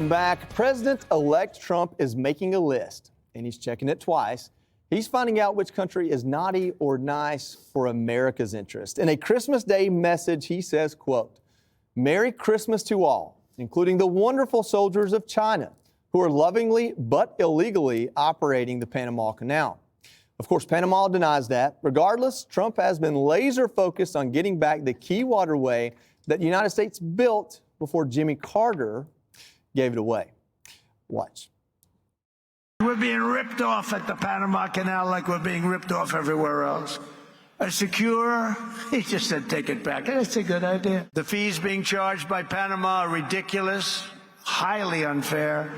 Welcome back. President-elect Trump is making a list, and he's checking it twice. He's finding out which country is naughty or nice for America's interest. In a Christmas Day message, he says, quote, "Merry Christmas to all, including the wonderful soldiers of China who are lovingly but illegally operating the Panama Canal." Of course, Panama denies that. Regardless, Trump has been laser focused on getting back the key waterway that the United States built before Jimmy Carter gave it away. Watch. We're being ripped off at the Panama Canal like we're being ripped off everywhere else. A secure, he just said take it back. That's a good idea. The fees being charged by Panama are ridiculous, highly unfair,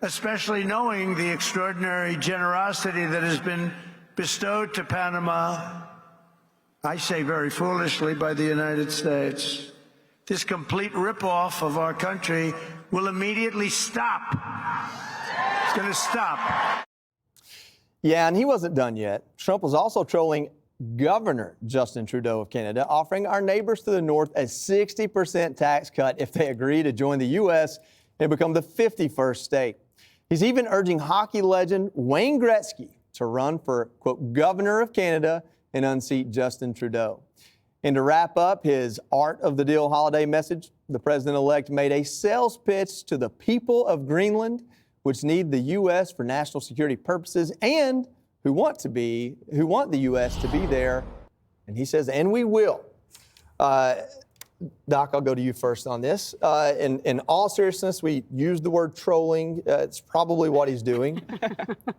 especially knowing the extraordinary generosity that has been bestowed to Panama, I say very foolishly, by the United States. This complete ripoff of our country will immediately stop. It's going to stop. Yeah, and he wasn't done yet. Trump was also trolling Governor Justin Trudeau of Canada, offering our neighbors to the north a 60% tax cut if they agree to join the U.S. and become the 51st state. He's even urging hockey legend Wayne Gretzky to run for, quote, Governor of Canada and unseat Justin Trudeau. And to wrap up his Art of the Deal holiday message, the president-elect made a sales pitch to the people of Greenland, which need the U.S. for national security purposes and who want the U.S. to be there. And he says, and we will. Doc, I'll go to you first on this. In all seriousness, we use the word trolling. It's probably what he's doing.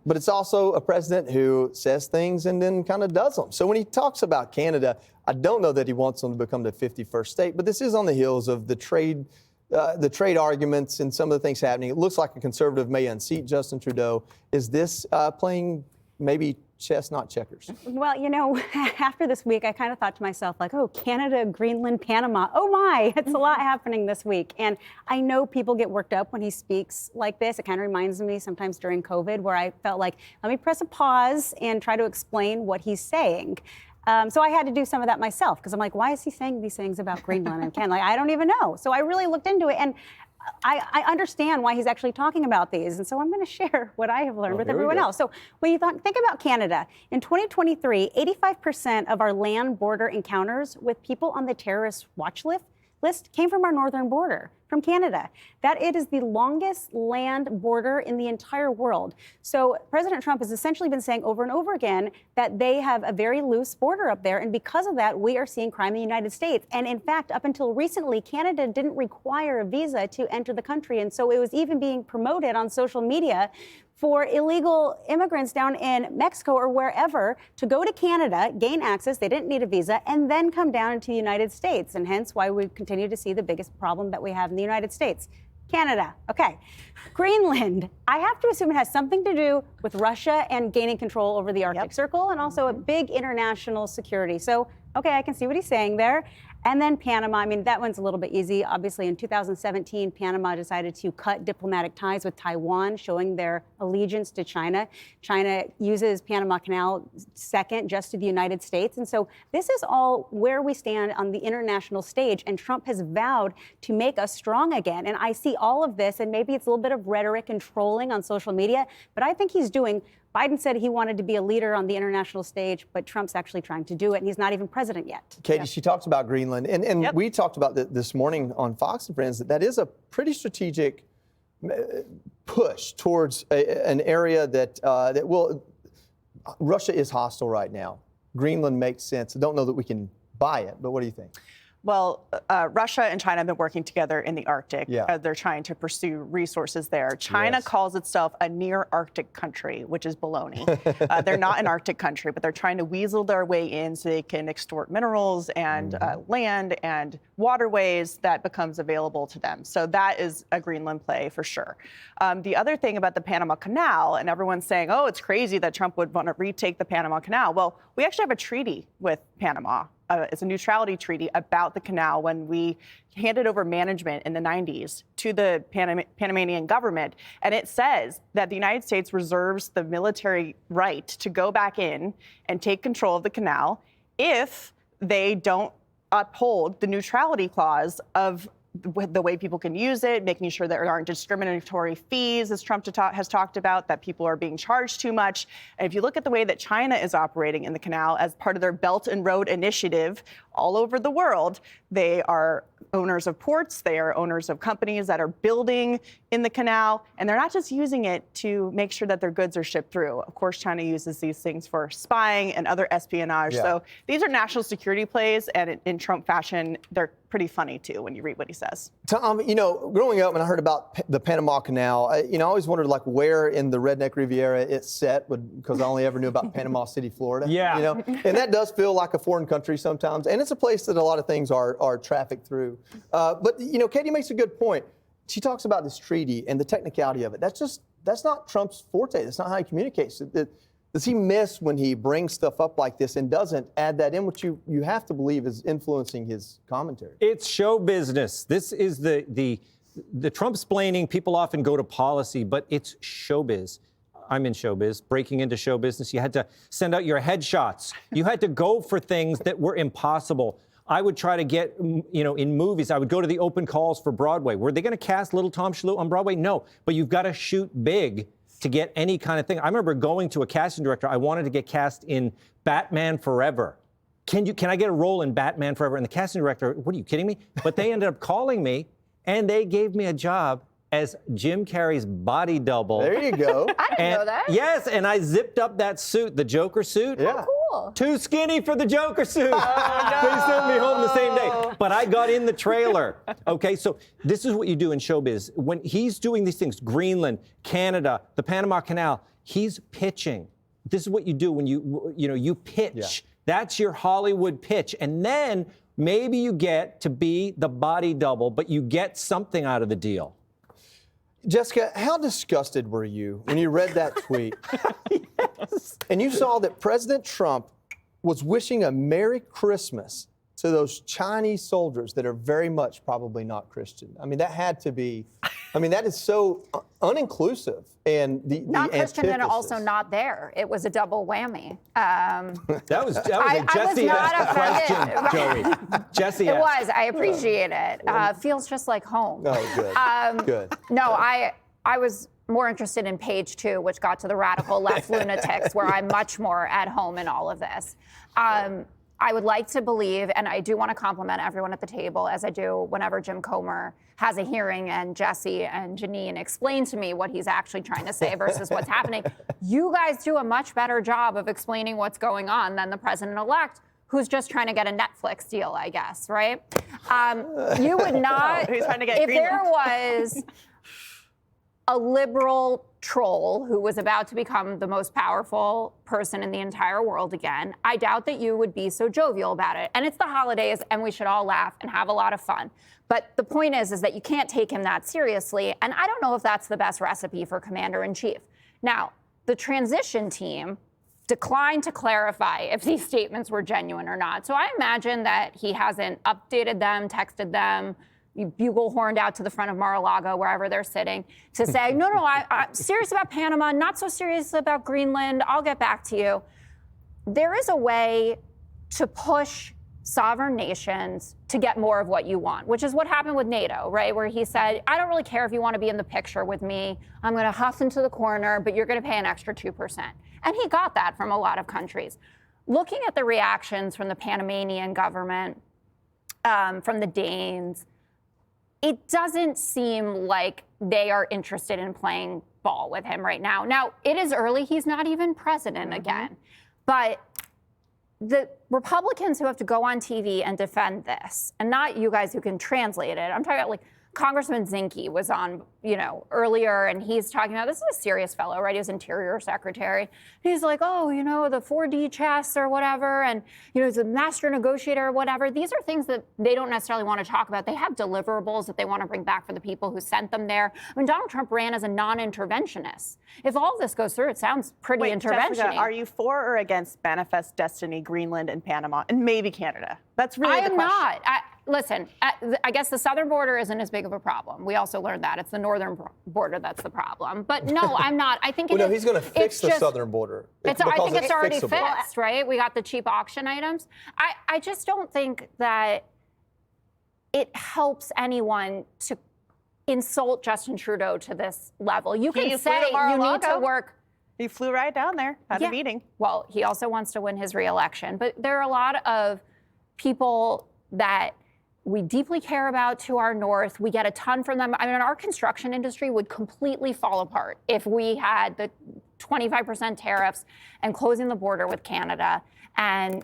But it's also a president who says things and then kind of does them. So when he talks about Canada, I don't know that he wants them to become the 51st state, but this is on the heels of the trade arguments and some of the things happening. It looks like a conservative may unseat Justin Trudeau. Is this playing maybe chess, not checkers? Well, you know, after this week, I kind of thought to myself, like, oh, Canada, Greenland, Panama. Oh, my, it's a lot happening this week. And I know people get worked up when he speaks like this. It kind of reminds me sometimes during COVID where I felt like, let me press a pause and try to explain what he's saying. So I had to do some of that myself because I'm like, why is he saying these things about Greenland and Canada? Like, I don't even know. So I really looked into it, and I understand why he's actually talking about these. And so I'm going to share what I have learned with everyone else. So when you think about Canada, in 2023, 85% of our land border encounters with people on the terrorist watch list came from our northern border, from Canada. That it is the longest land border in the entire world. So President Trump has essentially been saying over and over again that they have a very loose border up there. And because of that, we are seeing crime in the United States. And in fact, up until recently, Canada didn't require a visa to enter the country. And so it was even being promoted on social media for illegal immigrants down in Mexico or wherever to go to Canada, gain access, they didn't need a visa, and then come down into the United States, and hence why we continue to see the biggest problem that we have in the United States. Canada, okay. Greenland, I have to assume it has something to do with Russia and gaining control over the Arctic Circle and also a big international security. So, okay, I can see what he's saying there. And then Panama, I mean, that one's a little bit easy. Obviously, in 2017, Panama decided to cut diplomatic ties with Taiwan, showing their allegiance to China. China uses Panama Canal second just to the United States. And so this is all where we stand on the international stage. And Trump has vowed to make us strong again. And I see all of this, and maybe it's a little bit of rhetoric and trolling on social media, but I think he's doing. Biden said he wanted to be a leader on the international stage, but Trump's actually trying to do it, and he's not even president yet. Katie, she talks about Greenland, and we talked about this morning on Fox and Friends that is a pretty strategic push towards an area that will. Russia is hostile right now. Greenland makes sense. I don't know that we can buy it, but what do you think? Well, Russia and China have been working together in the Arctic. They're trying to pursue resources there. China calls itself a near-Arctic country, which is baloney. They're not an Arctic country, but they're trying to weasel their way in so they can extort minerals and land and waterways that becomes available to them. So that is a Greenland play for sure. The other thing about the Panama Canal, and everyone's saying, oh, it's crazy that Trump would want to retake the Panama Canal. Well, we actually have a treaty with Panama. It's a neutrality treaty about the canal when we handed over management in the 90s to the Panamanian government. And it says that the United States reserves the military right to go back in and take control of the canal if they don't uphold the neutrality clause of the way people can use it, making sure there aren't discriminatory fees, as Trump has talked about, that people are being charged too much. And if you look at the way that China is operating in the canal as part of their Belt and Road Initiative all over the world, they are owners of ports, they are owners of companies that are building in the canal, and they're not just using it to make sure that their goods are shipped through. Of course, China uses these things for spying and other espionage. Yeah. So these are national security plays, and in Trump fashion, they're pretty funny too when you read what he says. Tom, growing up when I heard about the Panama Canal, I always wondered where in the Redneck Riviera it's set, because I only ever knew about Panama City, Florida. Yeah. And that does feel like a foreign country sometimes, and it's a place that a lot of things are trafficked through. But Katie makes a good point. She talks about this treaty and the technicality of it. That's not Trump's forte. That's not how he communicates. Does he miss when he brings stuff up like this and doesn't add that in, which you have to believe is influencing his commentary? It's show business. This is the Trump-splaining. People often go to policy, but it's showbiz. I'm in showbiz, breaking into show business. You had to send out your headshots. You had to go for things that were impossible. I would try to get, in movies, I would go to the open calls for Broadway. Were they going to cast Little Tom Shalhoub on Broadway? No, but you've got to shoot big to get any kind of thing. I remember going to a casting director. I wanted to get cast in Batman Forever. Can I get a role in Batman Forever? And the casting director, what are you kidding me? But they ended up calling me, and they gave me a job as Jim Carrey's body double. There you go. I didn't know that. Yes, and I zipped up that suit, the Joker suit. Yeah. Cool. Too skinny for the Joker suit. They sent me home the same day. But I got in the trailer. Okay, so this is what you do in showbiz. When he's doing these things, Greenland, Canada, the Panama Canal, he's pitching. This is what you do when you pitch. Yeah. That's your Hollywood pitch. And then maybe you get to be the body double, but you get something out of the deal. Jessica, how disgusted were you when you read that tweet? Yes. And you saw that President Trump was wishing a Merry Christmas to those Chinese soldiers that are very much probably not Christian. I mean, that had to be, that is so uninclusive. And the not Christian and antithesis. also not there. It was a double whammy. That was a I was Jesse not asked question, Joey. Jesse It asked. was. I appreciate it. Feels just like home. Oh, good. Good. No, I was more interested in page 2, which got to the radical left lunatics, where I'm much more at home in all of this. I would like to believe, and I do want to compliment everyone at the table, as I do whenever Jim Comer has a hearing and Jesse and Janine explain to me what he's actually trying to say versus what's happening. You guys do a much better job of explaining what's going on than the president-elect, who's just trying to get a Netflix deal, I guess, right? You would not, He's trying to get if Greenland. there was a liberal troll who was about to become the most powerful person in the entire world again, I doubt that you would be so jovial about it. And it's the holidays, and we should all laugh and have a lot of fun. But the point is that you can't take him that seriously, and I don't know if that's the best recipe for commander-in-chief. Now, the transition team declined to clarify if these statements were genuine or not. So I imagine that he hasn't updated them, texted them, bugle horned out to the front of Mar-a-Lago, wherever they're sitting, to say, no, I'm serious about Panama, not so serious about Greenland, I'll get back to you. There is a way to push sovereign nations to get more of what you want, which is what happened with NATO, right? Where he said, I don't really care if you want to be in the picture with me, I'm going to huff into the corner, but you're going to pay an extra 2%. And he got that from a lot of countries. Looking at the reactions from the Panamanian government, from the Danes, it doesn't seem like they are interested in playing ball with him right now. Now, it is early. He's not even president again. But the Republicans who have to go on TV and defend this, and not you guys who can translate it, I'm talking about Congressman Zinke was on, earlier, and he's talking about, this is a serious fellow, right? He was Interior Secretary. And he's like, the 4D chess or whatever, and, he's a master negotiator or whatever. These are things that they don't necessarily want to talk about. They have deliverables that they want to bring back for the people who sent them there. I mean, Donald Trump ran as a non-interventionist. If all this goes through, it sounds pretty intervention-y. Jessica, are you for or against Manifest Destiny, Greenland, and Panama, and maybe Canada? That's really the question. I am not. Listen, I guess the southern border isn't as big of a problem. We also learned that. It's the northern border that's the problem. But no, I'm not. I think he's going to fix the southern border. I think it's already fixable. fixed, right? We got the cheap auction items. I just don't think that it helps anyone to insult Justin Trudeau to this level. You can say you need to work. He flew right down there, had a meeting. Well, he also wants to win his reelection. But there are a lot of people that we deeply care about to our north. We get a ton from them. I mean, our construction industry would completely fall apart if we had the 25% tariffs and closing the border with Canada. And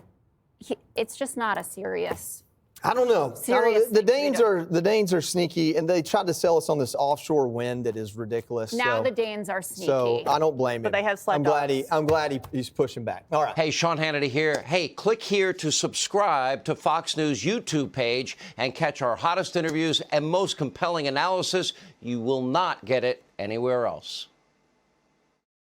it's just not a serious. I don't know. The Danes are sneaky, and they tried to sell us on this offshore wind that is ridiculous. Now the Danes are sneaky. So I don't blame him. But they have sled I'm glad he's pushing back. All right. Hey, Sean Hannity here. Hey, click here to subscribe to Fox News YouTube page and catch our hottest interviews and most compelling analysis. You will not get it anywhere else.